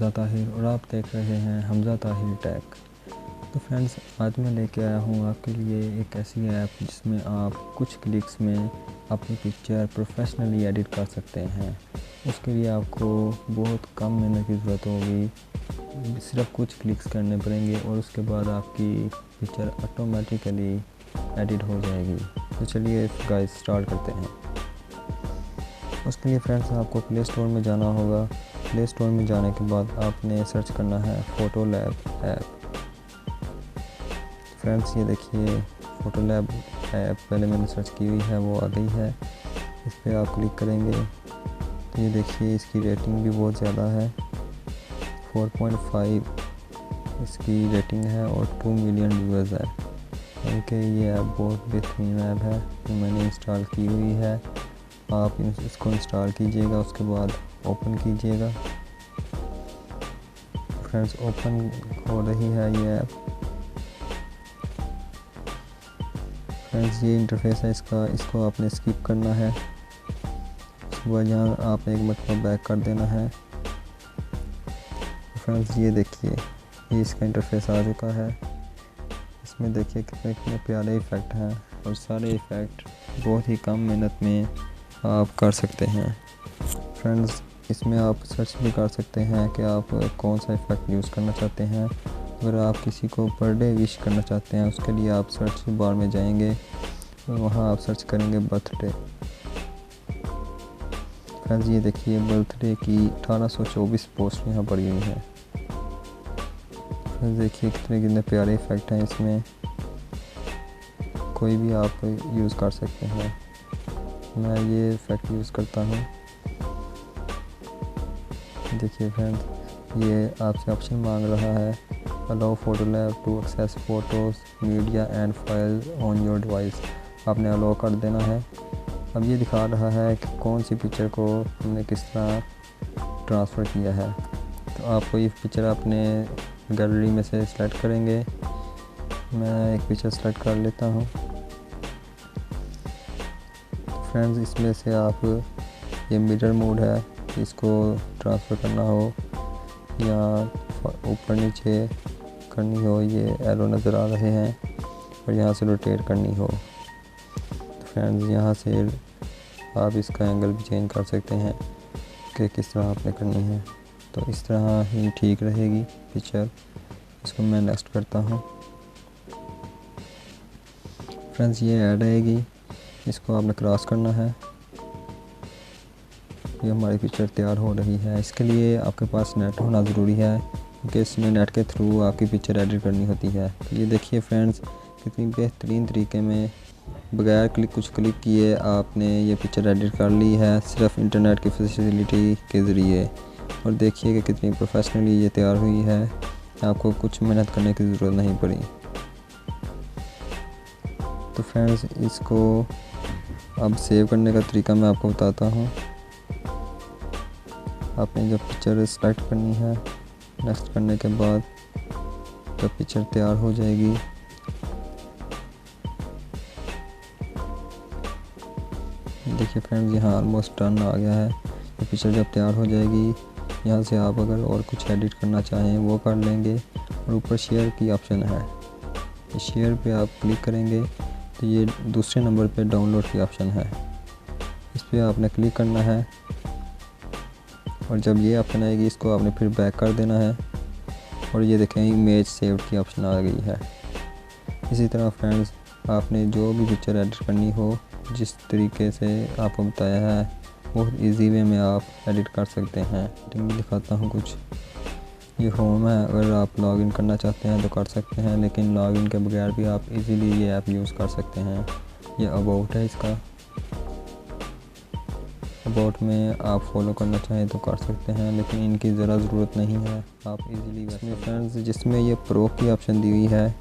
हमज़ा ताहिर और आप देख रहे हैं हमज़ा ताहिर टेक। तो फ्रेंड्स, आज मैं लेके आया हूँ आपके लिए एक ऐसी ऐप जिसमें आप कुछ क्लिक्स में अपनी पिक्चर प्रोफेशनली एडिट कर सकते हैं। उसके लिए आपको बहुत कम मेहनत की ज़रूरत होगी, सिर्फ कुछ क्लिक्स करने पड़ेंगे और उसके बाद आपकी पिक्चर ऑटोमेटिकली एडिट हो जाएगी। तो चलिए गाइस स्टार्ट करते हैं। उसके लिए फ्रेंड्स आपको प्ले स्टोर में जाना होगा। प्ले स्टोर में जाने के बाद आपने सर्च करना है फ़ोटो लैब ऐप। फ्रेंड्स ये देखिए फ़ोटो लैब ऐप पहले मैंने सर्च की हुई है, वो आ गई है। इस पर आप क्लिक करेंगे तो ये देखिए इसकी रेटिंग भी बहुत ज़्यादा है, 4.5 इसकी रेटिंग है और 2 मिलियन व्यूअर्स है। क्योंकि ये ऐप बहुत बेहतरीन ऐप है, तो मैंने इंस्टॉल की हुई है। आप इसको इंस्टॉल कीजिएगा, उसके बाद ओपन कीजिएगा। फ्रेंड्स ओपन हो रही है ये ऐप। फ्रेंड्स ये इंटरफेस है इसका, इसको आपने स्किप करना है। उसके बाद यहाँ आपने एक मरतबा बैक कर देना है। फ्रेंड्स ये देखिए ये इसका इंटरफेस आ चुका है। इसमें देखिए कितने कितने प्यारे इफ़ेक्ट हैं और सारे इफ़ेक्ट बहुत ही कम मेहनत में आप कर सकते हैं। फ्रेंड्स इसमें आप सर्च भी कर सकते हैं कि आप कौन सा इफ़ेक्ट यूज़ करना चाहते हैं। अगर आप किसी को बर्थडे विश करना चाहते हैं, उसके लिए आप सर्च बार में जाएंगे और वहाँ आप सर्च करेंगे बर्थडे। फ्रेंड्स ये देखिए बर्थडे की 1824 पोस्ट यहाँ पड़ी हुई है। फ्रेंड्स देखिए कितने कितने प्यारे इफ़ेक्ट हैं इसमें, कोई भी आप यूज़ कर सकते हैं। मैं ये इफ़ेक्ट यूज़ करता हूँ। देखिए फ्रेंड्स ये आपसे ऑप्शन मांग रहा है allow photo lab to access photos media and files on your device. आपने अलाउ कर देना है। अब ये दिखा रहा है कि कौन सी पिक्चर को हमने किस तरह ट्रांसफ़र किया है। तो आपको ये पिक्चर अपने गैलरी में से सिलेक्ट करेंगे। मैं एक पिक्चर सेलेक्ट कर लेता हूँ। फ्रेंड्स इसमें से आप ये मिरर मोड है, इसको ट्रांसफ़र करना हो या ऊपर नीचे करनी हो, ये एरो नज़र आ रहे हैं, और यहाँ से रोटेट करनी हो तो फ्रेंड्स यहाँ से आप इसका एंगल भी चेंज कर सकते हैं कि किस तरह आपने करनी है। तो इस तरह ही ठीक रहेगी पिक्चर। इसको मैं नेक्स्ट करता हूँ। फ्रेंड्स ये ऐड आएगी, इसको आपने क्रॉस करना है। ये हमारी पिक्चर तैयार हो रही है। इसके लिए आपके पास नेट होना ज़रूरी है, क्योंकि इसमें नेट के थ्रू आपकी पिक्चर एडिट करनी होती है। तो ये देखिए फ्रेंड्स कितनी बेहतरीन तरीके में बगैर कुछ क्लिक किए आपने ये पिक्चर एडिट कर ली है, सिर्फ इंटरनेट की फैसिलिटी के ज़रिए। और देखिए कि कितनी प्रोफेशनली ये तैयार हुई है, आपको कुछ मेहनत करने की ज़रूरत नहीं पड़ी। तो फ्रेंड्स इसको अब सेव करने का तरीका मैं आपको बताता हूँ। आपने जब पिक्चर सेलेक्ट करनी है, नेक्स्ट करने के बाद जब पिक्चर तैयार हो जाएगी देखिए फ्रेंड्स यहाँ ऑलमोस्ट डन आ गया है। तो पिक्चर जब तैयार हो जाएगी, यहाँ से आप अगर और कुछ एडिट करना चाहें वो कर लेंगे। और ऊपर शेयर की ऑप्शन है, शेयर पे आप क्लिक करेंगे तो ये दूसरे नंबर पे डाउनलोड की ऑप्शन है, इस पर आपने क्लिक करना है। और जब ये ऑप्शन आएगी इसको आपने फिर बैक कर देना है और ये देखें इमेज सेव्ड की ऑप्शन आ गई है। इसी तरह फ्रेंड्स आपने जो भी पिक्चर एडिट करनी हो, जिस तरीके से आपको बताया है, बहुत इजी वे में आप एडिट कर सकते हैं। एडिटिंग दिखाता हूँ कुछ। ये होम है, अगर आप लॉगिन करना चाहते हैं तो कर सकते हैं, लेकिन लॉगिन के बगैर भी आप इजीली ये ऐप यूज़ कर सकते हैं। ये अबाउट है इसका, अबाउट में आप फॉलो करना चाहें तो कर सकते हैं, लेकिन इनकी ज़रा ज़रूरत नहीं है, आप इजीली। इसमें फ्रेंड्स जिसमें ये प्रो की ऑप्शन दी हुई है,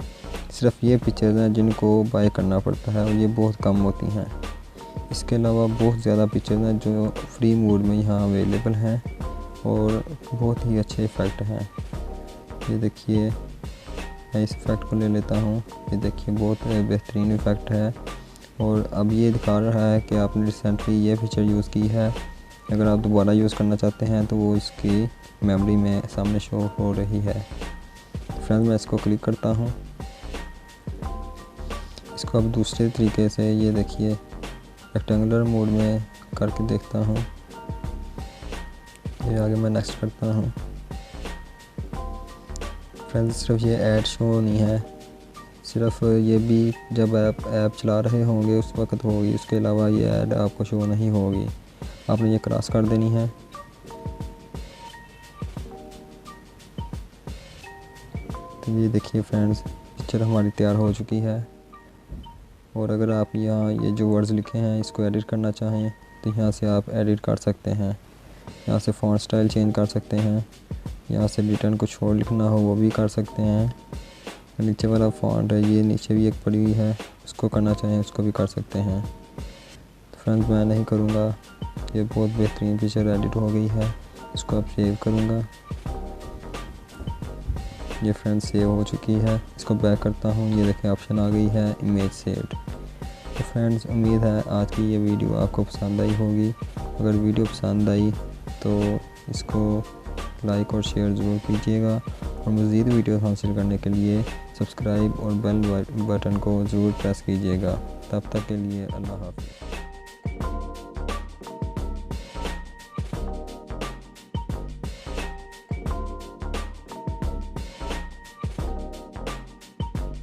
सिर्फ ये पिक्चर्स हैं जिनको बाय करना पड़ता है और ये बहुत कम होती हैं। इसके अलावा बहुत ज़्यादा पिक्चर्स हैं जो फ्री मोड में यहाँ अवेलेबल हैं और बहुत ही अच्छे इफ़ेक्ट हैं। ये देखिए मैं इस इफ़ेक्ट को ले लेता हूँ। ये देखिए बहुत बेहतरीन इफ़ेक्ट है और अब ये दिखा रहा है कि आपने रिसेंटली ये फीचर यूज़ की है। अगर आप दोबारा यूज़ करना चाहते हैं तो वो इसकी मेमोरी में सामने शो हो रही है। फ्रेंड्स मैं इसको क्लिक करता हूँ। इसको अब दूसरे तरीके से ये देखिए रेक्टेंगुलर मोड में करके देखता हूँ। ये आगे मैं नेक्स्ट करता हूँ। फ्रेंड्स सिर्फ ये ऐड शो नहीं है, सिर्फ ये भी जब आप ऐप चला रहे होंगे उस वक्त होगी, उसके अलावा ये ऐड आपको शो नहीं होगी। आपने ये क्रॉस कर देनी है। तो ये देखिए फ्रेंड्स पिक्चर हमारी तैयार हो चुकी है। और अगर आप यहाँ ये जो वर्ड्स लिखे हैं इसको एडिट करना चाहें तो यहाँ से आप एडिट कर सकते हैं। यहाँ से फ़ॉन्ट स्टाइल चेंज कर सकते हैं। यहाँ से रिटर्न कुछ और लिखना हो वो भी कर सकते हैं। नीचे वाला फ़ॉन्ट है, ये नीचे भी एक पड़ी हुई है, उसको करना चाहें उसको भी कर सकते हैं। तो फ्रेंड्स मैं नहीं करूँगा, ये बहुत बेहतरीन पिक्चर एडिट हो गई है। इसको अब सेव करूँगा। ये फ्रेंड्स सेव हो चुकी है। इसको बैक करता हूँ। ये देखें ऑप्शन आ गई है इमेज सेव्ड। तो फ्रेंड्स उम्मीद है आज की ये वीडियो आपको पसंद आई होगी। अगर वीडियो पसंद आई तो इसको लाइक और शेयर ज़रूर कीजिएगा और मज़ीद वीडियो हासिल करने के लिए सब्सक्राइब और बेल बटन को ज़रूर प्रेस कीजिएगा। तब तक के लिए अल्लाह हाफ़िज़।